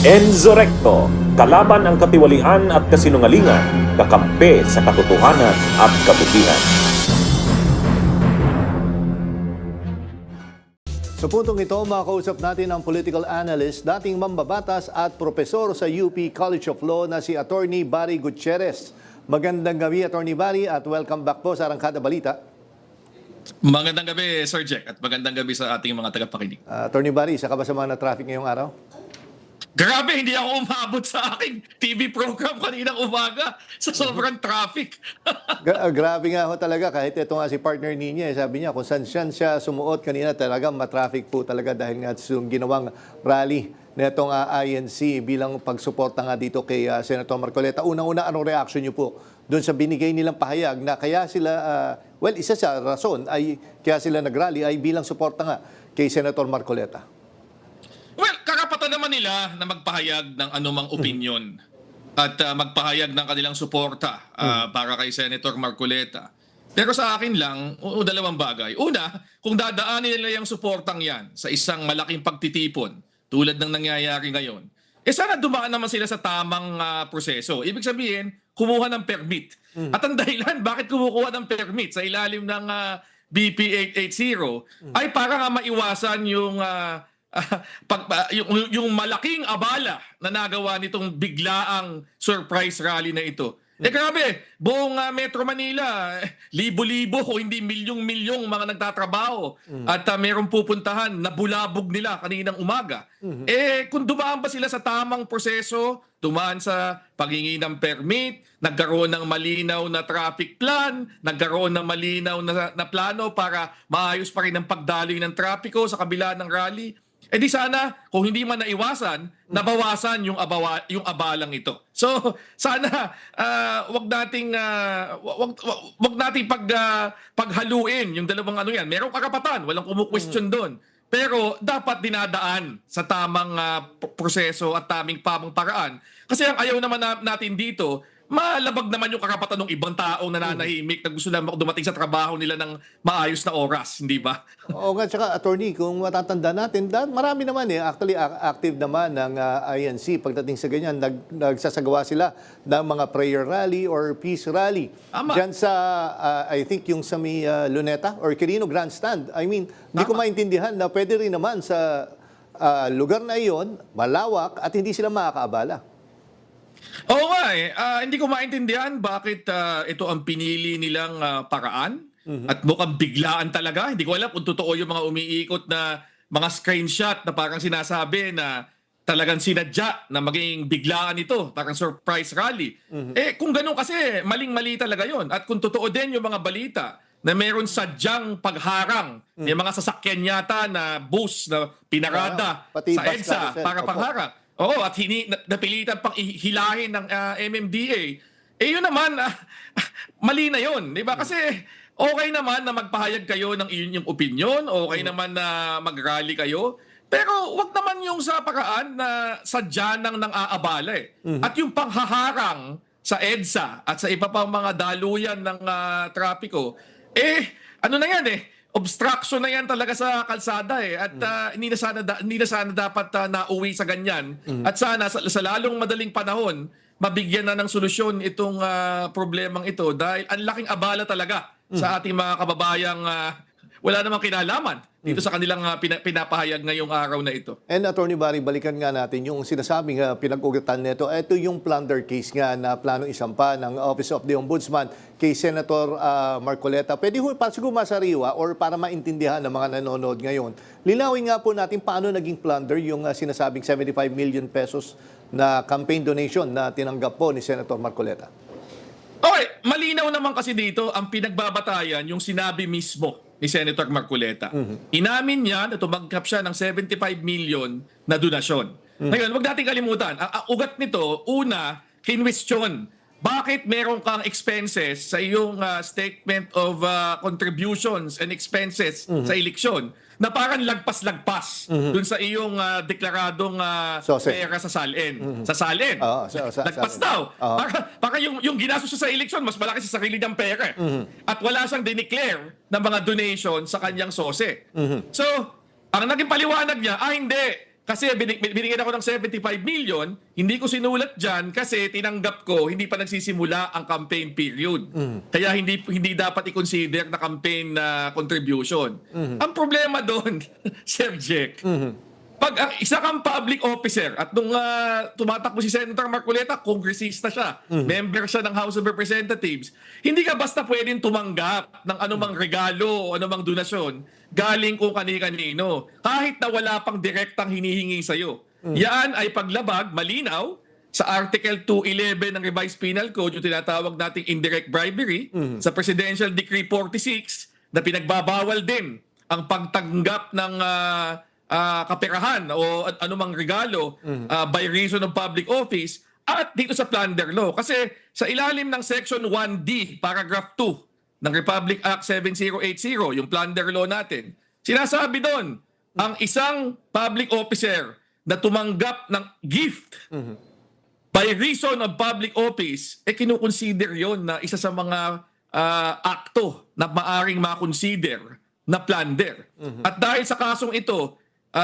Enzo Recto, kalaban ang katiwalian at kasinungalingan, kakampi sa katotohanan at kabutihan. Sa puntong ito, makausap natin ang political analyst, dating mambabatas at propesor sa UP College of Law na si Attorney Barry Gutierrez. Magandang gabi, Attorney Barry, at welcome back po sa Arangkada Balita. Magandang gabi, Sir Jack, at magandang gabi sa ating mga tagapakinig. Attorney Barry, isa ka ba sa mga na-traffic ngayong araw? Grabe, hindi ako umabot sa aking TV program kaninang umaga sa sobrang traffic. Grabe nga ho talaga, kahit ito nga si partner niya, sabi niya kung saan siya sumuot kanina talaga matraffic po talaga dahil nga yung ginawang rally na itong INC bilang pagsuporta nga dito kay Senator Marcoleta. Unang-una, anong reaction niyo po doon sa binigay nilang pahayag na kaya sila, isa sa rason ay kaya sila nagrally ay bilang suporta nga kay Senator Marcoleta? Well, karapatan naman nila na magpahayag ng anumang opinion at magpahayag ng kanilang suporta para kay Senator Marcoleta. Pero sa akin lang, dalawang bagay. Una, kung dadaanin nila yung suportang yan sa isang malaking pagtitipon tulad ng nangyayari ngayon, sana dumaan naman sila sa tamang proseso. Ibig sabihin, kumuha ng permit. At ang dahilan, bakit kumukuha ng permit sa ilalim ng BP 880 ay para nga maiwasan yung malaking abala na nagawa nitong biglaang surprise rally na ito. Grabe, buong Metro Manila, libo-libo kung hindi milyong-milyong mga nagtatrabaho at merong pupuntahan na bulabog nila kaninang umaga. Kung dumaan ba sila sa tamang proseso, dumaan sa paghingi ng permit, nagkaroon ng malinaw na traffic plan, nagkaroon ng malinaw na plano para maayos pa rin ang pagdaloy ng trapiko sa kabila ng rally, di sana, kung hindi man naiwasan, nabawasan yung abalang ito. So, sana wag nating paghaluin yung dalawang yan. Merong karapatan, walang kumu-question doon. Pero dapat dinadaan sa tamang proseso at tamang paraan. Kasi ang ayaw naman natin dito, malabag naman yung karapatan ng ibang taong nananahimik na gusto lang dumating sa trabaho nila ng maayos na oras, hindi ba? Oo nga, tsaka attorney, kung matatanda natin, marami naman actually active naman ng INC pagdating sa ganyan, nagsasagawa sila ng mga prayer rally or peace rally. Ama. Diyan sa, I think yung sa may Luneta or Quirino Grandstand. I mean, hindi ko maintindihan na pwede rin naman sa lugar na iyon, malawak at hindi sila makakaabala. Oo nga hindi ko maintindihan bakit ito ang pinili nilang paraan at mukhang biglaan talaga. Hindi ko alam kung totoo yung mga umiikot na mga screenshot na parang sinasabi na talagang sinadya na maging biglaan ito, parang surprise rally. Kung ganun kasi, maling-mali talaga yon. At kung totoo din yung mga balita na meron sadyang pagharang, may mga sasakyan yata na bus na pinarada pati sa bus EDSA carousel. para pangharang. Oo, at napilitan pang hilahin ng MMDA. Yun naman, mali na yun. Di ba? Kasi okay naman na magpahayag kayo ng inyong opinion, okay naman na mag-rally kayo, pero wag naman yung sa paraan na sadya nang aabala At yung panghaharang sa EDSA at sa iba pang mga daluyan ng trapiko, ano na yan obstruction na yan talaga sa kalsada at hindi na sana dapat nauwi sa ganyan. At sana sa lalong madaling panahon mabigyan na ng solusyon itong problemang ito dahil ang laking abala talaga sa ating mga kababayang wala namang kinalaman dito sa kanilang pinapahayag ngayong araw na ito. And Attorney Barry, balikan nga natin yung sinasabing pinag-ugatan nito. Ito yung plunder case nga na planong isampa ng Office of the Ombudsman kay Senator Marcoleta. Pwede ho pa siguro masariwa or para maintindihan ng mga nanonood ngayon. Linawin nga po natin paano naging plunder yung sinasabing 75 million pesos na campaign donation na tinanggap po ni Senator Marcoleta. Okay, malinaw naman kasi dito ang pinagbabatayan yung sinabi mismo ni Senator Marcoleta. Inamin niya na tumanggap siya ng 75 million na donasyon. Ngayon, wag natin kalimutan, ang ugat nito, una, kinwestiyon. Bakit meron kang expenses sa iyong statement of contributions and expenses sa eleksyon na parang lagpas-lagpas dun sa iyong deklaradong pera sa salin. Sa salin. Lagpas daw. Para yung ginastos sa eleksyon, mas malaki sa sarili niyang pera. At wala siyang dineclare ng mga donation sa kanyang sose. So, ang naging paliwanag niya, hindi. kasi binigyan ako ng 75 million, hindi ko sinulat dyan kasi tinanggap ko hindi pa nagsisimula ang campaign period. Kaya hindi dapat i-consider na campaign contribution. Ang problema doon, Sir Jack, pag ang isa kang public officer at nung tumatakbo si Senator Marcoleta, kongresista siya, member siya ng House of Representatives, hindi ka basta pwedeng tumanggap ng anumang regalo o anumang donasyon galing kung kani-kanino, kahit na wala pang direktang hinihingi sa'yo. Yan ay paglabag, malinaw, sa Article 211 ng Revised Penal Code, yung tinatawag nating indirect bribery, sa Presidential Decree 46, na pinagbabawal din ang pagtanggap ng kaperahan o anumang regalo by reason of public office, at dito sa plunder law. Kasi sa ilalim ng Section 1D, Paragraph 2 ng Republic Act 7080, yung plunder law natin, sinasabi doon, ang isang public officer na tumanggap ng gift by reason of public office, kinukonsider yon na isa sa mga akto na maaring makonsider na plunder. At dahil sa kasong ito,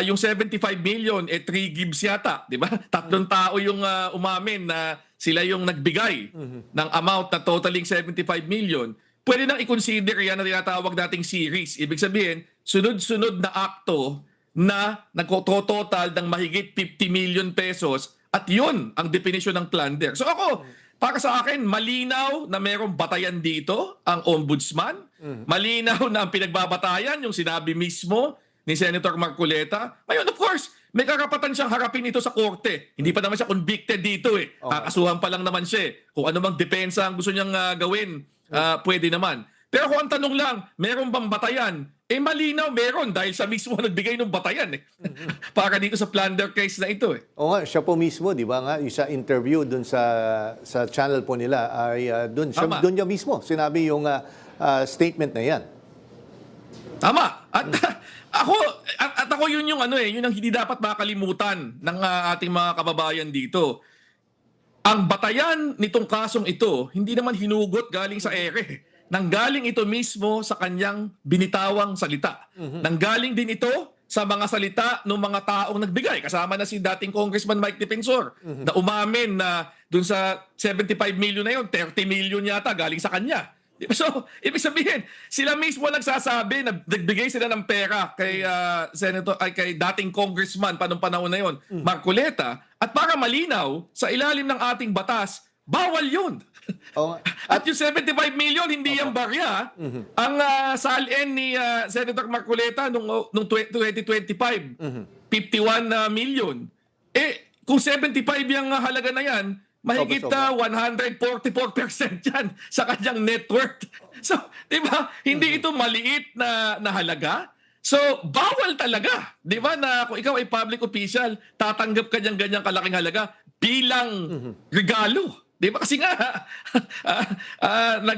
yung 75 million, 3 gives yata, di ba? 3 tao yung umamin na sila yung nagbigay ng amount na totaling 75 million. Pwede nang i-consider yan na tinatawag nating series. Ibig sabihin, sunod-sunod na akto na nagtototal ng mahigit 50 million pesos, at yun ang definition ng plunder. So ako, para sa akin, malinaw na merong batayan dito ang ombudsman. Malinaw na ang pinagbabatayan, yung sinabi mismo ni Senator Marcoleta. Ngayon, of course, may karapatan siyang harapin ito sa korte. Hindi pa naman siya convicted dito eh. Kakasuhan pa lang naman siya. Kung ano mang depensa ang gusto niyang gawin, pwede naman. Pero kung ang tanong lang, meron bang batayan? Malinaw meron dahil sa mismo nagbigay ng batayan eh. Para dito sa plunder case na ito eh. Oo nga, siya po mismo, di ba nga, yung sa interview dun sa channel po nila, ay Tama. doon niya mismo sinabi yung statement na yan. Tama. At ako yun yung yun ang hindi dapat makalimutan ng ating mga kababayan dito. Ang batayan nitong kasong ito, hindi naman hinugot galing sa ere. Nanggaling ito mismo sa kanyang binitawang salita. Nanggaling din ito sa mga salita ng mga taong nagbigay. Kasama na si dating Congressman Mike Defensor na umamin na dun sa 75 million na yun, 30 million yata galing sa kanya. So, ibig sabihin, sila mismo nagsasabi na nagbigay sila ng pera kay kay dating congressman pa nung panahon na yon, Marcoleta, at para malinaw sa ilalim ng ating batas, bawal 'yun. Oo nga. At yung 75 million hindi yung barya. Ang salin ni Senator Marcoleta nung 2025, 51 million. Kung 75 yung halaga na yan, mahigit 144% yan sa kanyang net worth. So, di ba? Hindi ito maliit na halaga. So, bawal talaga. Di ba na kung ikaw ay public official, tatanggap ka niyang ganyang kalaking halaga bilang regalo. Di ba? Kasi nga, ang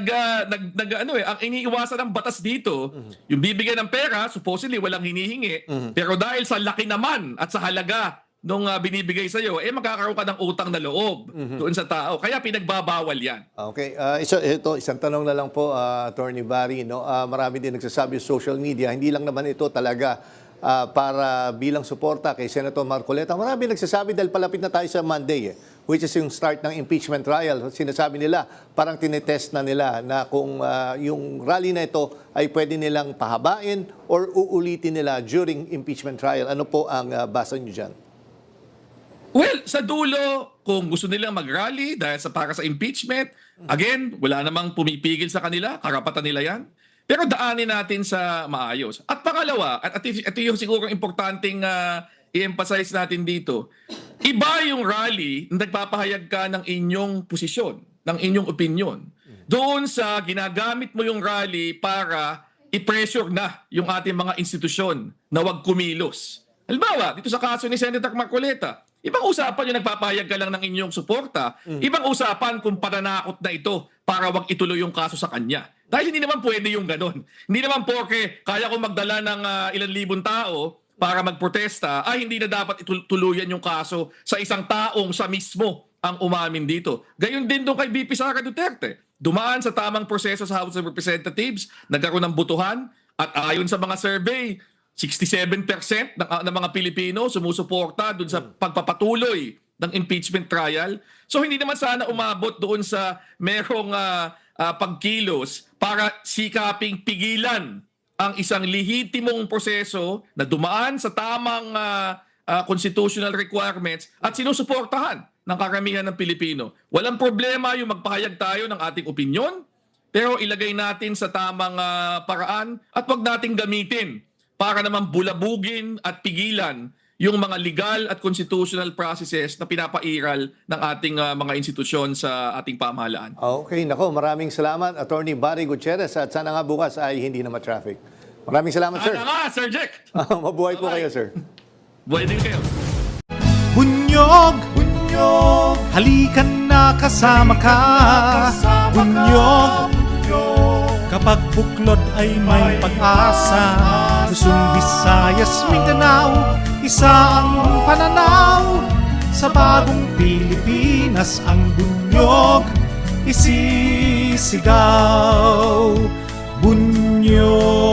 iniiwasan ng batas dito, yung bibigyan ng pera, supposedly walang hinihingi, pero dahil sa laki naman at sa halaga nung binibigay sa'yo, magkakaroon ka ng utang na loob doon sa tao. Kaya pinagbabawal yan. Okay. Isang tanong na lang po, Attorney Barry. No? Marami din nagsasabi sa social media, hindi lang naman ito talaga para bilang suporta kay Senator Marcoleta. Marami nagsasabi dahil palapit na tayo sa Monday, which is yung start ng impeachment trial. Sinasabi nila, parang tinetest na nila na kung yung rally na ito ay pwede nilang pahabain or uulitin nila during impeachment trial. Ano po ang basa nyo dyan? Well, sa dulo, kung gusto nilang mag-rally dahil para sa impeachment, again, wala namang pumipigil sa kanila, karapatan nila yan. Pero daanin natin sa maayos. At pangalawa, at ito yung siguro importanteng i-emphasize natin dito, iba yung rally na nagpapahayag ka ng inyong posisyon, ng inyong opinion. Doon sa ginagamit mo yung rally para i-pressure na yung ating mga institusyon na wag kumilos. Halimbawa, dito sa kaso ni Senator Marcoleta, ibang usapan yung nagpapahayag ka lang ng inyong suporta, ibang usapan kung pananakot na ito para wag ituloy yung kaso sa kanya. Dahil hindi naman pwede yung ganon. Hindi naman porke kaya kong magdala ng ilang libong tao para magprotesta, hindi na dapat ituluyan yung kaso sa isang taong sa mismo ang umamin dito. Gayon din doon kay VP Sara Duterte. Dumaan sa tamang proseso sa House of Representatives, nagkaroon ng butuhan, at ayon sa mga survey, 67% ng mga Pilipino sumusuporta dun sa pagpapatuloy ng impeachment trial. So hindi naman sana umabot doon sa merong pagkilos para sikaping pigilan ang isang lehitimong proseso na dumaan sa tamang constitutional requirements at sinusuportahan ng karamihan ng Pilipino. Walang problema yung magpahayag tayo ng ating opinyon, pero ilagay natin sa tamang paraan at wag nating gamitin para naman bulabugin at pigilan yung mga legal at constitutional processes na pinapairal ng ating mga institusyon sa ating pamahalaan. Okay, nako, maraming salamat, Attorney Barry Gutierrez, at sana nga bukas ay hindi na ma-traffic. Maraming salamat, sir. Ano nga, Sir Jack? Mabuhay po kayo, sir. Buhay din kayo. Bunyog, bunyog, halikan na kasama ka. Bunyog, kapag buklod ay may pag-asa. Luzon, Visayas, Mindanao, isa ang pananaw. Sa bagong Pilipinas ang bunyog isisigaw. Bunyog.